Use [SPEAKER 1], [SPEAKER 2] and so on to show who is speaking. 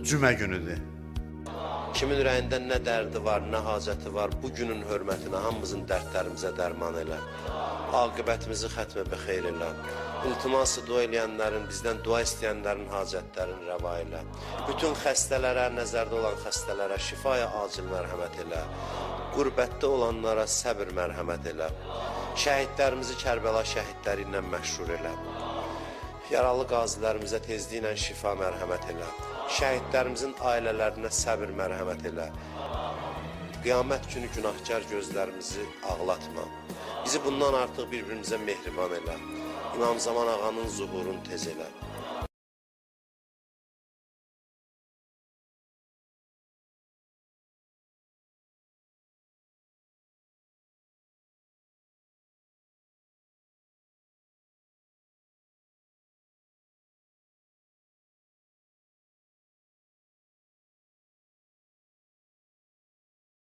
[SPEAKER 1] cümə günüdür.
[SPEAKER 2] Kimin ürəyində nə dərdi var, nə hacəti var, bu günün hörmətinə hamımızın dərdlərimizə dərman elə. Aqibətimizi xətmə bəxeyr elə. İltiması dua eləyənlərin, bizdən dua istəyənlərin hacətlərini rəva elə. Bütün xəstələrə, nəzərdə olan xəstələrə şifaya acil mərhəmət elə. Qürbətdə olanlara səbir mərhəmət elə. Şəhidlərimizi Kərbəla şəhidləri ilə məşhur elə. Yaralı qazilərimizə tezliklə şifa mərhəmət elə. Şəhidlərimizin ailələrinə səbir mərhəmət elə. Qiyamət günü günahkar gözlərimizi ağlatma. Bizi bundan artıq bir-birimizə mehriban elə. İmam Zaman ağanın zuhurunu tez elə.